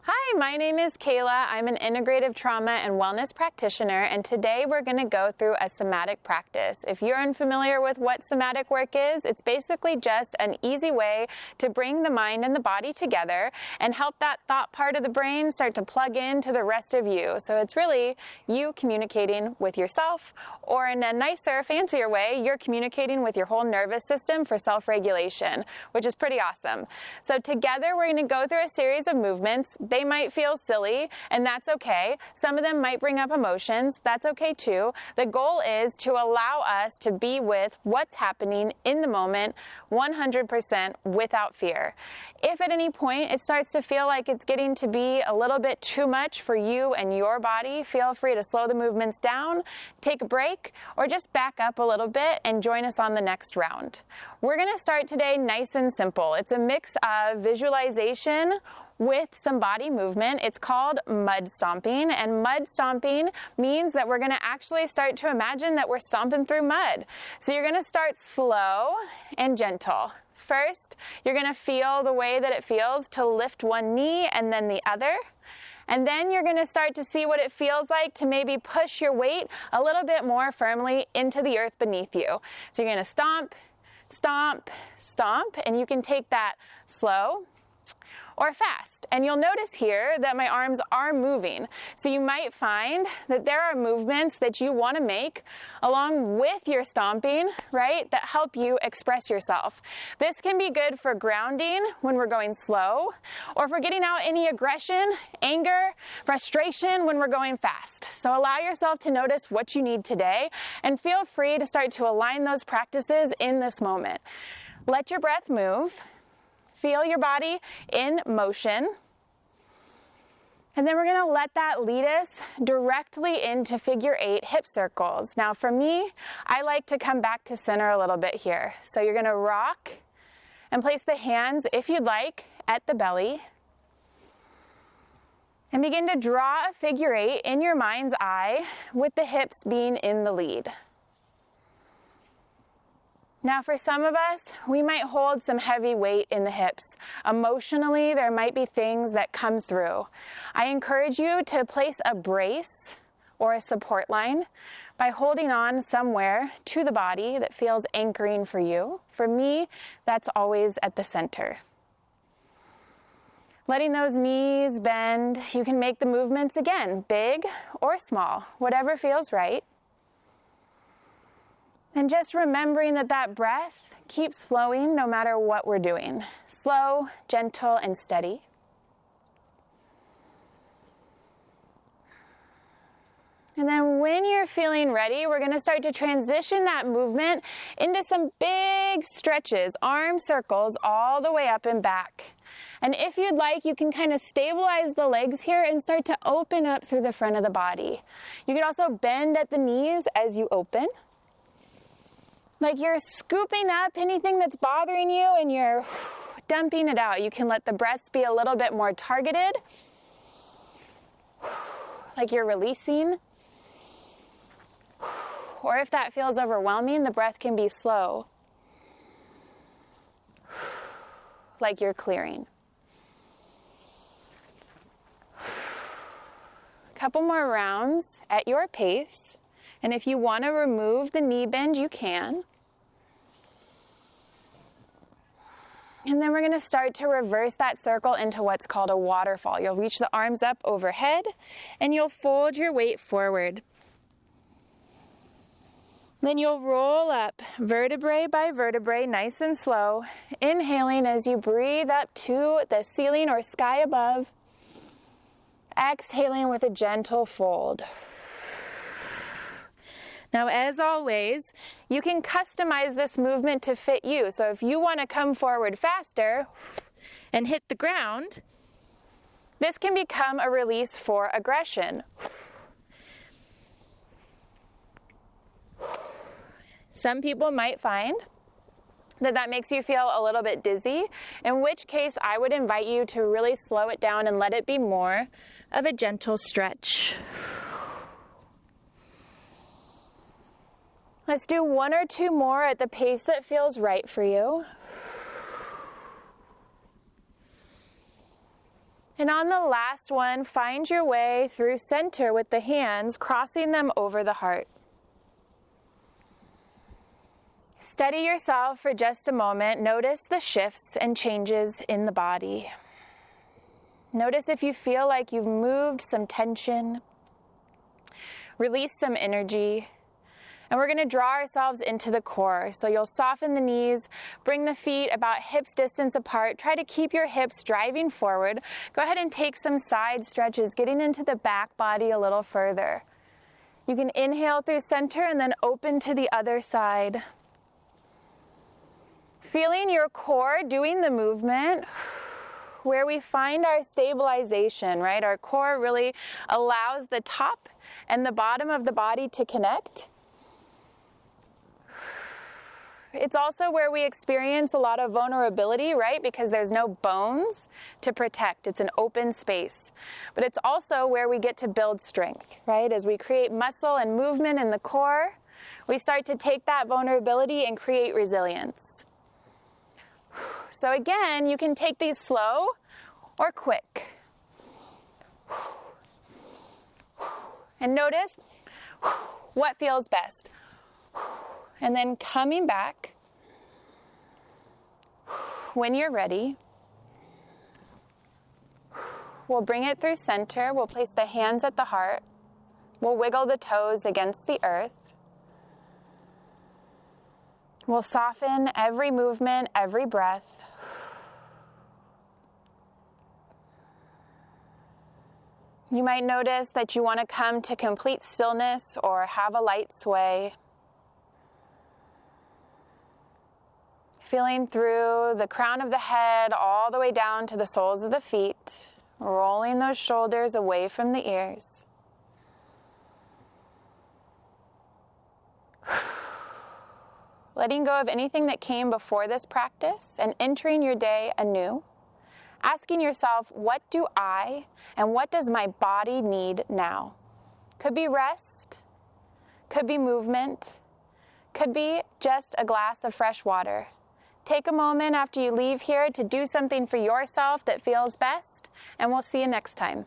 Hi, my name is Kayla. I'm an integrative trauma and wellness practitioner, and today we're going to go through a somatic practice. If you're unfamiliar with what somatic work is, it's basically just an easy way to bring the mind and the body together and help that thought part of the brain start to plug into the rest of you. So it's really you communicating with yourself, or in a nicer, fancier way, you're communicating with your whole nervous system for self-regulation, which is pretty awesome. So together we're going to go through a series of movements. They might feel silly, and that's okay. Some of them might bring up emotions. That's okay too. The goal is to allow us to be with what's happening in the moment 100% without fear. If at any point it starts to feel like it's getting to be a little bit too much for you and your body, feel free to slow the movements down, take a break, or just back up a little bit and join us on the next round. We're going to start today nice and simple. It's a mix of visualization with some body movement. It's called mud stomping, and mud stomping means that we're going to actually start to imagine that we're stomping through mud. So you're going to start slow and gentle. First, you're going to feel the way that it feels to lift one knee and then the other. And then you're going to start to see what it feels like to or push your weight a little bit more firmly into the earth beneath you. So you're going to stomp, stomp, stomp, and you can take that slow or fast. And you'll notice here that my arms are moving. So you might find that there are movements that you want to make along with your stomping, right, that help you express yourself. This can be good for grounding when we're going slow, or for getting out any aggression, anger, frustration when we're going fast. So allow yourself to notice what you need today, and feel free to start to align those practices in this moment. Let your breath move. Feel your body in motion. And then we're going to let that lead us directly into figure 8 hip circles. Now for me, I like to come back to center a little bit here. So you're going to rock and place the hands, if you'd like, at the belly. And begin to draw a figure 8 in your mind's eye with the hips being in the lead. Now for some of us, we might hold some heavy weight in the hips. Emotionally, there might be things that come through. I encourage you to place a brace or a support line by holding on somewhere to the body that feels anchoring for you. For me, that's always at the center. Letting those knees bend, you can make the movements again, big or small, whatever feels right. And just remembering that that breath keeps flowing no matter what we're doing. Slow, gentle, and steady. And then when you're feeling ready, we're going to start to transition that movement into some big stretches, arm circles all the way up and back. And if you'd like, you can kind of stabilize the legs here and start to open up through the front of the body. You can also bend at the knees as you open. Like you're scooping up anything that's bothering you and you're dumping it out. You can let the breaths be a little bit more targeted, like you're releasing. Or if that feels overwhelming, the breath can be slow, like you're clearing. A couple more rounds at your pace. And if you want to remove the knee bend, you can. And then we're going to start to reverse that circle into what's called a waterfall. You'll reach the arms up overhead, and you'll fold your weight forward. Then you'll roll up vertebrae by vertebrae, nice and slow, inhaling as you breathe up to the ceiling or sky above, exhaling with a gentle fold. Now, as always, you can customize this movement to fit you. So if you want to come forward faster and hit the ground, this can become a release for aggression. Some people might find that makes you feel a little bit dizzy, in which case I would invite you to really slow it down and let it be more of a gentle stretch. Let's do one or two more at the pace that feels right for you. And on the last one, find your way through center with the hands, crossing them over the heart. Steady yourself for just a moment. Notice the shifts and changes in the body. Notice if you feel like you've moved some tension, release some energy. And we're going to draw ourselves into the core. So you'll soften the knees, bring the feet about hips distance apart. Try to keep your hips driving forward. Go ahead and take some side stretches, getting into the back body a little further. You can inhale through center and then open to the other side. Feeling your core doing the movement, where we find our stabilization, right? Our core really allows the top and the bottom of the body to connect. It's also where we experience a lot of vulnerability, right? Because there's no bones to protect. It's an open space. But it's also where we get to build strength, right? As we create muscle and movement in the core, we start to take that vulnerability and create resilience. So again, you can take these slow or quick. And notice what feels best. And then coming back, when you're ready, we'll bring it through center. We'll place the hands at the heart. We'll wiggle the toes against the earth. We'll soften every movement, every breath. You might notice that you want to come to complete stillness or have a light sway. Feeling through the crown of the head all the way down to the soles of the feet, rolling those shoulders away from the ears. Letting go of anything that came before this practice and entering your day anew. Asking yourself, what do I and what does my body need now? Could be rest, could be movement, could be just a glass of fresh water. Take a moment after you leave here to do something for yourself that feels best, and we'll see you next time.